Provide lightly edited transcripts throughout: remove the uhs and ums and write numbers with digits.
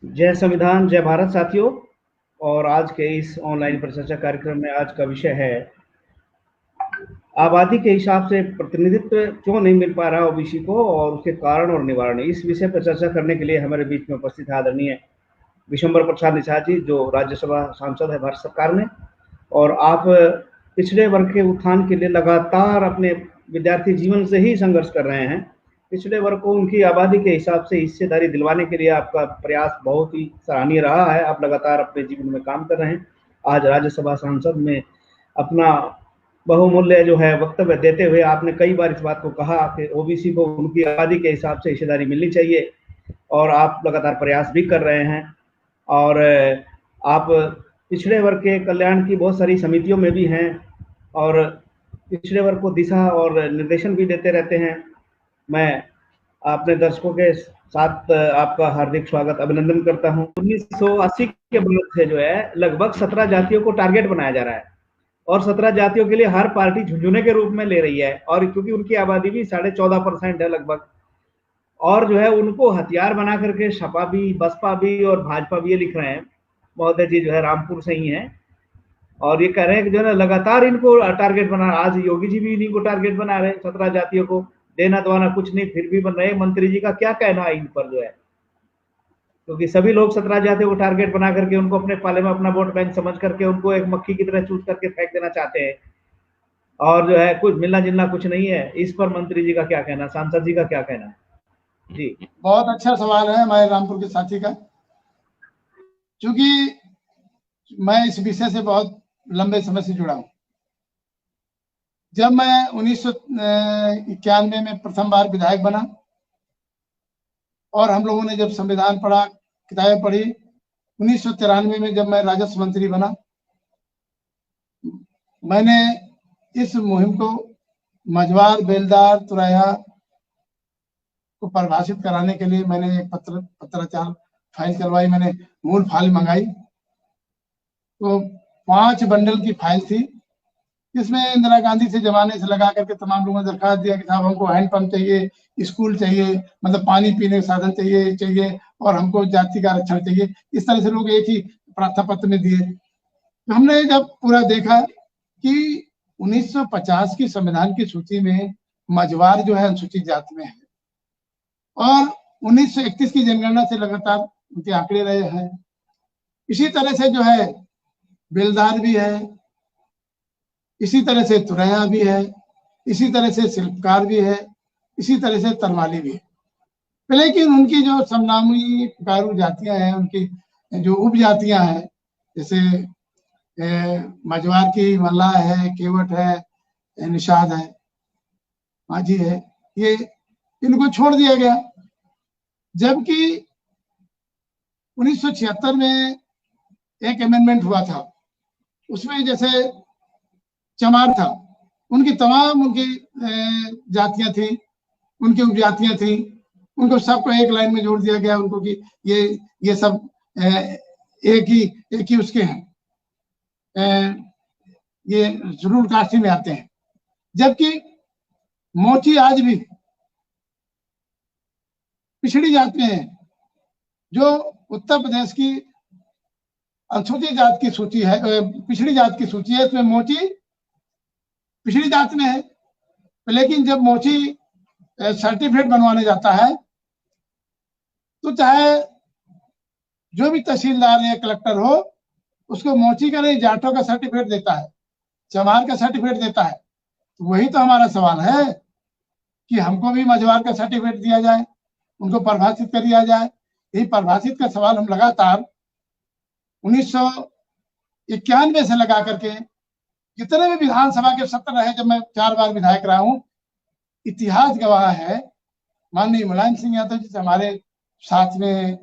जय संविधान, जय भारत साथियों। और आज के इस ऑनलाइन परिचर्चा कार्यक्रम में आज का विषय है आबादी के हिसाब से प्रतिनिधित्व क्यों नहीं मिल पा रहा ओबीसी को और उसके कारण और निवारण। इस विषय पर चर्चा करने के लिए हमारे बीच में उपस्थित है आदरणीय विशंबर प्रसाद निषाद जी, जो राज्यसभा सांसद है भारत सरकार में। और आप पिछड़े वर्ग के उत्थान के लिए लगातार अपने विद्यार्थी जीवन से ही संघर्ष कर रहे हैं। पिछड़े वर्ग को उनकी आबादी के हिसाब से हिस्सेदारी दिलवाने के लिए आपका प्रयास बहुत ही सराहनीय रहा है। आप लगातार अपने जीवन में काम कर रहे हैं। आज राज्यसभा सांसद में अपना बहुमूल्य जो है वक्तव्य देते हुए आपने कई बार इस बात को कहा कि ओबीसी को उनकी आबादी के हिसाब से हिस्सेदारी मिलनी चाहिए, और आप लगातार प्रयास भी कर रहे हैं। और आप पिछड़े वर्ग के कल्याण की बहुत सारी समितियों में भी हैं और पिछड़े वर्ग को दिशा और निर्देशन भी देते रहते हैं। मैं अपने दर्शकों के साथ आपका हार्दिक स्वागत अभिनंदन करता हूं। 1980 के बाद से जो है लगभग 17 जातियों को टारगेट बनाया जा रहा है और 17 जातियों के लिए हर पार्टी झुंझुने के रूप में ले रही है, और क्योंकि उनकी आबादी भी 14.5% है लगभग, और जो है उनको हथियार बना करके सपा भी, बसपा भी और भाजपा भी ये लिख रहे हैं। महोदय जी जो है रामपुर से ही हैं और ये कह रहे हैं कि जो है ना लगातार इनको टारगेट बना। आज योगी जी भी इन्हीं को टारगेट बना रहे हैं, 17 जातियों को देना दवाना कुछ नहीं, फिर भी बन रहे। मंत्री जी का क्या कहना है इन पर जो है, क्योंकि सभी लोग 17 जातियों को टारगेट बना करके उनको अपने पाले में अपना वोट बैंक समझ करके उनको एक मक्खी की तरह चूस करके फेंक देना चाहते हैं, और जो है कुछ मिलना जुलना कुछ नहीं है। इस पर मंत्री जी का क्या कहना, सांसद जी का क्या कहना है? जी बहुत अच्छा सवाल है हमारे रामपुर के साथी का, क्योंकि मैं इस विषय से बहुत लंबे समय से जुड़ा हूं। जब मैं 1991 में प्रथम बार विधायक बना और हम लोगों ने जब संविधान पढ़ा, किताबें पढ़ी, 1993 में जब मैं राजस्व मंत्री बना, मैंने इस मुहिम को मझवार, बेलदार, तुरैया को परिभाषित कराने के लिए मैंने एक पत्राचार फाइल करवाई। मैंने मूल फाइल मंगाई, तो 5 बंडल की फाइल थी, जिसमें इंदिरा गांधी से जमाने से लगा करके तमाम लोगों ने दरखास्त दिया कि साहब हमको हैंडपंप चाहिए, स्कूल चाहिए, मतलब पानी पीने का साधन चाहिए और हमको जाति का आरक्षण चाहिए। इस तरह से लोग एक ही प्रार्थना पत्र में दिए। तो हमने जब पूरा देखा कि 1950 की संविधान की सूची में मझवार जो है अनुसूचित जाति में है, और 1931 की जनगणना से लगातार उनके आंकड़े रहे हैं। इसी तरह से जो है बेलदार भी है, इसी तरह से तुरैया भी है, इसी तरह से शिल्पकार भी है, इसी तरह से तरवाली भी है। लेकिन उनकी जो समनामी पुकारु जातियां हैं, उनकी जो उपजातियां हैं, जैसे मझवार की मल्लाह है, केवट है, निषाद है, माझी है, ये इनको छोड़ दिया गया। जबकि 1976 में एक अमेंडमेंट हुआ था, उसमें जैसे चमार था, उनकी तमाम उनकी जातियां थी, उनकी उपजातियां थी, उनको सबको एक लाइन में जोड़ दिया गया उनको कि ये सब एक ही उसके हैं, ये जरूर कास्ट में आते हैं। जबकि मोची आज भी पिछड़ी जात में है, जो उत्तर प्रदेश की अनुसूचित जात की सूची है, पिछड़ी जात की सूची है, इसमें मोची पिछड़ी जात में है। लेकिन जब मोची सर्टिफिकेट बनवाने जाता है, तो चाहे जो भी तहसीलदार या कलेक्टर हो, उसको मोची का नहीं जाटों का सर्टिफिकेट देता है, चमार का सर्टिफिकेट देता है। तो वही तो हमारा सवाल है कि हमको भी मझवार का सर्टिफिकेट दिया जाए, उनको परिभाषित कर दिया जाए। यही परिभाषित का सवाल हम लगातार 1991 से लगा करके जितने भी विधानसभा के सत्र रहे, जब मैं 4 बार विधायक रहा हूं, इतिहास गवाह है। माननीय मुलायम सिंह यादव जी, हमारे साथ में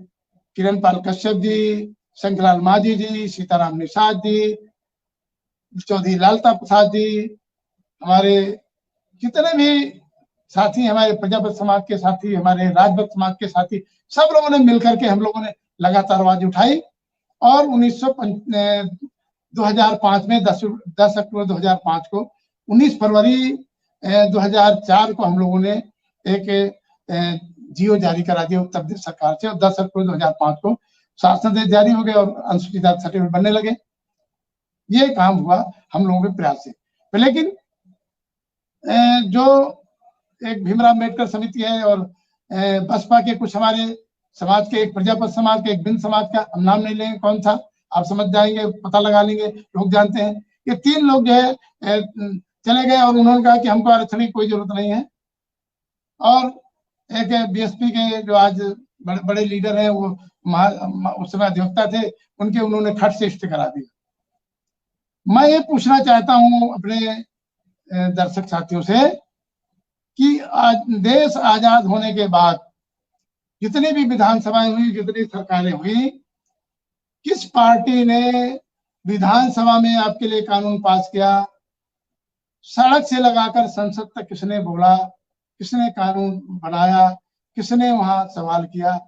किरण पाल कश्यप जी, शंकरलाल माझी जी, सीताराम निषाद जी, चौधरी लालता प्रसाद जी, हमारे जितने भी साथी, हमारे प्रजापति समाज के साथी, हमारे राजभक्त समाज के साथी, सब लोगों ने मिलकर के हम लोगों ने लगातार आवाज उठाई। और 2005 में 10 अक्टूबर 2005 को, 19 फरवरी 2004 को हम लोगों ने एक जियो जारी करा दिया उत्तर प्रदेश सरकार से, और 10 अक्टूबर 2005 को शासनादेश जारी हो गए और अनुसूचित जाति सर्टिफिकेट बनने लगे। ये काम हुआ हम लोगों के प्रयास से। लेकिन जो एक भीमराव अम्बेडकर समिति है और बसपा के कुछ हमारे समाज के, एक प्रजापत समाज के, एक बिंद समाज का, हम नाम नहीं लेंगे कौन था, आप समझ जाएंगे, पता लगा लेंगे, लोग जानते हैं। ये 3 लोग जो है चले गए और उन्होंने कहा कि हमको आरक्षण की कोई जरूरत नहीं है। और एक बीएसपी के जो आज बड़े बड़े लीडर हैं, वो उस समय अधिवक्ता थे, उन्होंने खट से इष्ट करा दिया। मैं ये पूछना चाहता हूँ अपने दर्शक साथियों से कि आज देश आजाद होने के बाद जितनी भी विधानसभाएं हुई, जितनी सरकारें हुई, किस पार्टी ने विधानसभा में आपके लिए कानून पास किया? सड़क से लगाकर संसद तक किसने बोला? किसने कानून बनाया? किसने वहां सवाल किया?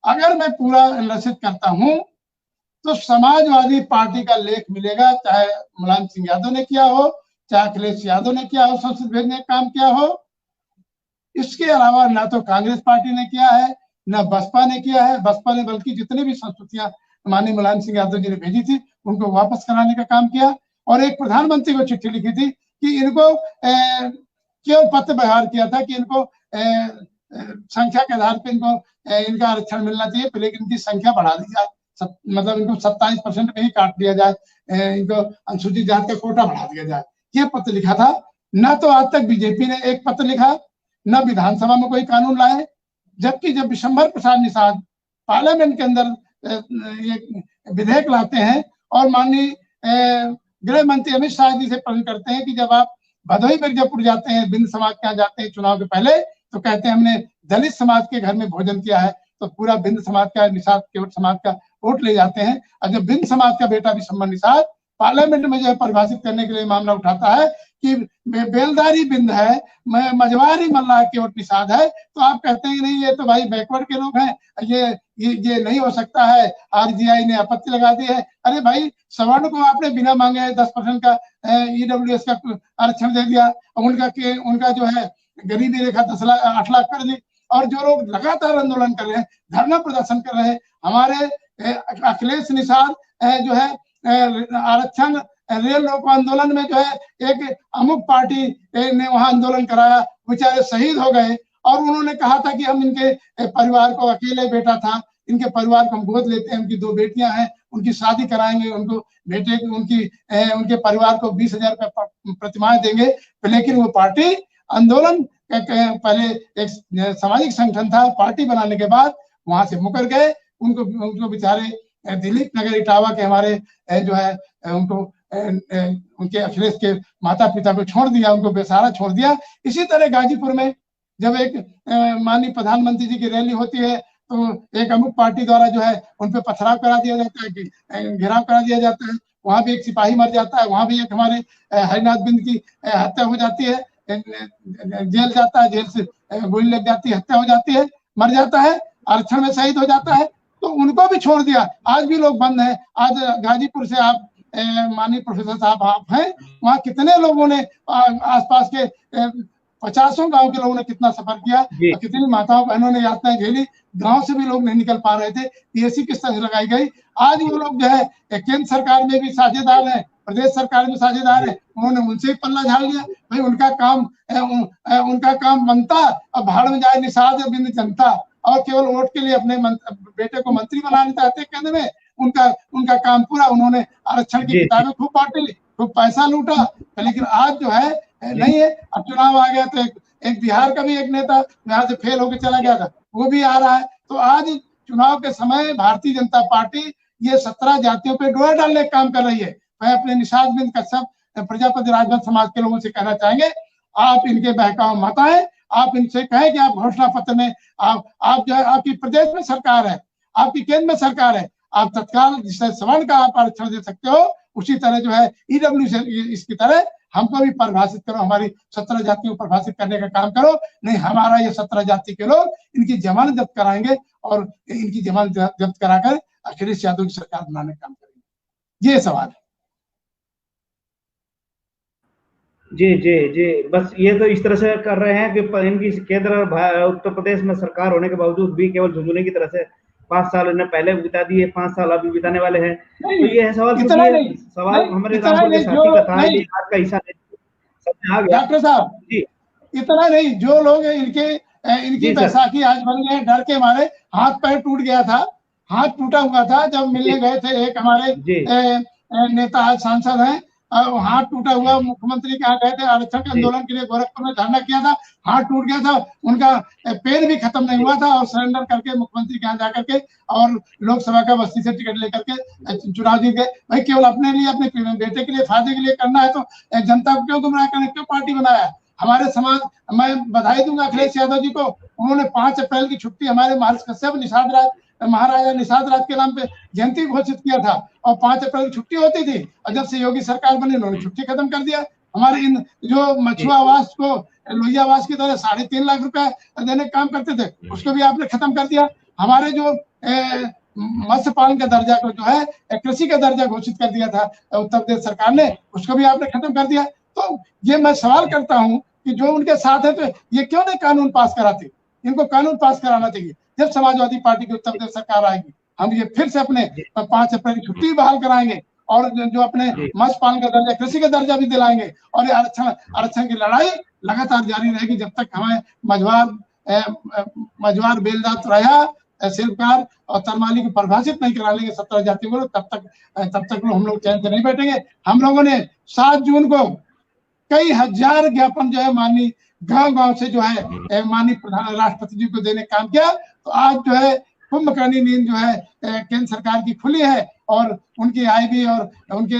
अगर मैं पूरा एनालिसिस करता हूं तो समाजवादी पार्टी का लेख मिलेगा, चाहे मुलायम सिंह यादव ने किया हो, चाहे अखिलेश यादव ने किया हो, संसद भेजने का काम किया हो। इसके अलावा ना तो कांग्रेस पार्टी ने किया है, ना बसपा ने किया है। बसपा ने बल्कि जितनी भी संस्तुतियां माननीय मुलायम सिंह यादव जी ने भेजी थी, उनको वापस कराने का काम किया। और एक प्रधानमंत्री को चिट्ठी लिखी थी कि इनको क्यों पत्र व्यवहार किया था कि इनको संख्या के आधार पर इनको इनका आरक्षण मिलना चाहिए, लेकिन इनकी संख्या बढ़ा दी जाए, मतलब इनको 27% में ही काट दिया जाए, इनको अनुसूचित जाति का कोटा बढ़ा दिया जाए। ये पत्र लिखा था। न तो आज तक बीजेपी ने एक पत्र लिखा, न विधानसभा में कोई कानून लाए। जबकि जब विशंबर प्रसाद निषाद पार्लियामेंट के अंदर ये विधेयक लाते हैं और माननीय गृह मंत्री अमित शाह जी से प्रश्न करते हैं कि जब आप भदोही मिर्जापुर जाते हैं, बिंद समाज के यहाँ जाते हैं चुनाव के पहले, तो कहते हैं हमने दलित समाज के घर में भोजन किया है, तो पूरा बिंद समाज का, निषाद केवट समाज का वोट ले जाते हैं। और जब बिंद समाज का बेटा विशंबर निषाद पार्लियामेंट में जो है परिभाषित करने के लिए मामला उठाता है कि बेलदारी बिंद है, मजवारी मल्लाह केवट निषाद है, तो आप कहते हैं नहीं ये तो भाई बैकवर्ड के लोग हैं, ये नहीं हो सकता है, आरजीआई ने आपत्ति लगा दी है। अरे भाई, सवर्ण को आपने बिना मांगे 10% का ईडब्ल्यूएस का आरक्षण दे दिया, उनका जो है गरीबी रेखा 8 लाख कर दी। और जो लोग लगातार आंदोलन कर रहे हैं, धरना प्रदर्शन कर रहे हैं, हमारे अखिलेश निषाद जो है आरक्षण रेल रोको आंदोलन में जो है एक अमुक पार्टी ने वहां आंदोलन कराया, बेचारे शहीद हो गए। और उन्होंने कहा था कि हम इनके परिवार को, अकेले बेटा था, इनके परिवार को हम गोद लेते हैं, उनकी 2 बेटियां हैं, उनकी शादी कराएंगे, उनको बेटे उनके परिवार को 20,000 रुपये प्रतिमाह देंगे। लेकिन वो पार्टी आंदोलन पहले एक सामाजिक संगठन था, पार्टी बनाने के बाद वहां से मुकर गए। उनको बेचारे दिलीप नगर इटावा के हमारे जो है उनको उनके अखिलेश के माता पिता को छोड़ दिया, उनको बेसहारा छोड़ दिया। इसी तरह गाजीपुर में जब एक माननीय प्रधानमंत्री जी की रैली होती है तो एक अमुक पार्टी द्वारा जो है उन पर पथराव करा दिया जाता है, घेराव करा दिया जाता है, वहां भी एक सिपाही मर जाता है, वहां भी एक हमारे हरिनाथ बिंद की हत्या हो जाती है, जेल जाता है, जेल से गोली लग जाती है, हत्या हो जाती है, मर जाता है, आरक्षण में शहीद हो जाता है, तो उनको भी छोड़ दिया। आज भी लोग बंद हैं। आज गाजीपुर से आप माननीय प्रोफेसर साहब आप हैं, वहाँ कितने लोगों ने आसपास के 50 गांव के लोगों ने कितना सफर किया, कितनी माताओं बहनों ने यातनाएं झेली, गांव से भी लोग नहीं निकल पा रहे थे, पीएससी किस तरह लगाई गई। आज वो लोग जो है केंद्र सरकार में भी साझेदार हैं, प्रदेश सरकार में साझेदार है, उन्होंने उनसे पल्ला झाड़ लिया। भाई उनका काम बनता, अब भाड़ में जाए निषाद बिंद जनता, और केवल वोट के लिए अपने बेटे को मंत्री बनाने चाहते कहने में उनका काम पूरा। उन्होंने आरक्षण की किताबें खूब बांटी, खूब पैसा लूटा, लेकिन आज जो है नहीं है। अब चुनाव आ गया तो एक बिहार का भी एक नेता बिहार से फेल होकर चला गया था, वो भी आ रहा है। तो आज चुनाव के समय भारतीय जनता पार्टी ये 17 जातियों पे डोरा डालने का काम कर रही है। मैं अपने निषाद बिंद कश्यप प्रजापति राजवंश समाज के लोगों से कहना चाहेंगे, आप इनके बहकाव मत आए। आप इनसे कहें कि आप घोषणा पत्र में आप जो है, आपकी प्रदेश में सरकार है, आपकी केंद्र में सरकार है, आप तत्काल जिससे सवर्ण का आप आरक्षण दे सकते हो, उसी तरह जो है ईडब्ल्यू इसकी तरह हमको भी परिभाषित करो, हमारी 17 जातियों को परिभाषित करने का काम करो। नहीं, हमारा ये 17 जाति के लोग इनकी जमानत जब्त कराएंगे और इनकी जमानत जब्त कराकर अखिलेश यादव की सरकार बनाने का काम करेंगे। ये सवाल है। जी जी जी, बस ये तो इस तरह से कर रहे हैं कि इनकी केंद्र और उत्तर प्रदेश में सरकार होने के बावजूद भी केवल झुंझुनू की तरह से 5 साल इन्हें पहले बिता दिए, 5 साल अभी बिताने वाले हैं। तो नहीं, ये है सवाल, इतना क्योंकि नहीं, सवाल नहीं, हमारे इतना रामपुर के नहीं, साथी का था, नहीं, ये हाथ का हिस्सा समझ आ गया डॉक्टर साहब, जी। इतना नहीं, जो लोग इनकी जी सर। बैसाखी आज बन गए डर के मारे, हाथ पैर टूट गया था, हाथ टूटा हुआ था जब जी मिलने गए थे एक हमारे जी नेता आज सांसद हैं, हाथ टूटा हुआ, मुख्यमंत्री के यहाँ गए थे आरक्षण के जी आंदोलन के लिए, गोरखपुर में धरना किया था, हाथ टूट गया था उनका, पेन भी खत्म नहीं हुआ था, और सरेंडर करके मुख्यमंत्री के यहाँ जाकर के और लोकसभा का बस्ती से टिकट लेकर के चुनाव जीत गए। भाई केवल अपने लिए, अपने बेटे के लिए, फायदे के लिए करना है तो जनता को क्यों गुमराह करने, क्यों पार्टी बनाया? हमारे समाज, मैं बधाई दूंगा अखिलेश यादव जी को, उन्होंने 5 अप्रैल की छुट्टी हमारे महर्षि कश्यप निषाद राज, महाराजा निषाद राज के नाम पे जयंती घोषित किया था, और 5 अप्रैल की छुट्टी होती थी, और जब से योगी सरकार बनी उन्होंने छुट्टी खत्म कर दिया। हमारे इन जो मछुआ आवास को लोहिया आवास की तरह 3.5 लाख रुपए देने का काम करते थे, उसको भी आपने खत्म कर दिया। हमारे जो मत्स्य पालन का दर्जा को जो है कृषि का दर्जा घोषित कर दिया था उत्तर प्रदेश सरकार ने, उसको भी आपने खत्म कर दिया। तो ये मैं सवाल करता हूं कि जो उनके साथ है तो ये क्यों नहीं कानून पास कराते? इनको कानून पास कराना चाहिए। जब समाजवादी पार्टी की उत्तर प्रदेश सरकार आएगी, हम ये फिर से अपने 5 अप्रैल की छुट्टी बहाल कराएंगे, और जो अपने मत्स्य पालन का दर्जा, कृषि का दर्जा भी दिलाएंगे, और ये आरक्षण की लड़ाई लगातार जारी रहेगी जब तक हमें मझवार बेलदार तुरैया शिल्पकार और तरमाली को परिभाषित नहीं करा लेंगे 17 जातियों को, तब तक हम लोग चैन से नहीं बैठेंगे। हम लोगों ने 7 जून को कई हजार ज्ञापन जो है माननीय गांव-गांव से जो है माननीय प्रधान राष्ट्रपति जी को देने काम किया। तो आज जो है कुंभकर्णी नींद जो है केंद्र सरकार की खुली है, और उनकी आईबी और उनके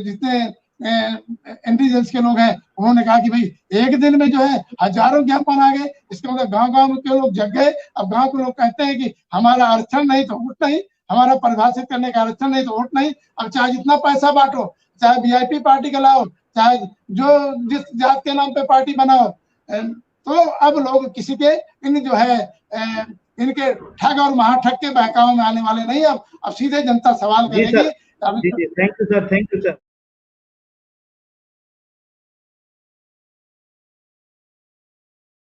जितने इंटेलिजेंस के लोग हैं उन्होंने कहा कि भाई एक दिन में जो है हजारों ज्ञापन आ गए, इसका मतलब गांव-गांव के लोग जग गए। अब गांव के लोग कहते हैं कि हमारा आरक्षण नहीं तो वोट नहीं, हमारा परिभाषित करने का आरक्षण नहीं तो वोट नहीं। अब चाहे जितना पैसा बांटो, चाहे वीआईपी पार्टी का लाओ, चाहे जो जिस जात के नाम पे पार्टी बनाओ, तो अब लोग किसी के इन जो है इनके ठग और महाठग के बहकावे में आने वाले नहीं। अब सीधे जनता सवाल करेगी। Thank you sir, thank you sir.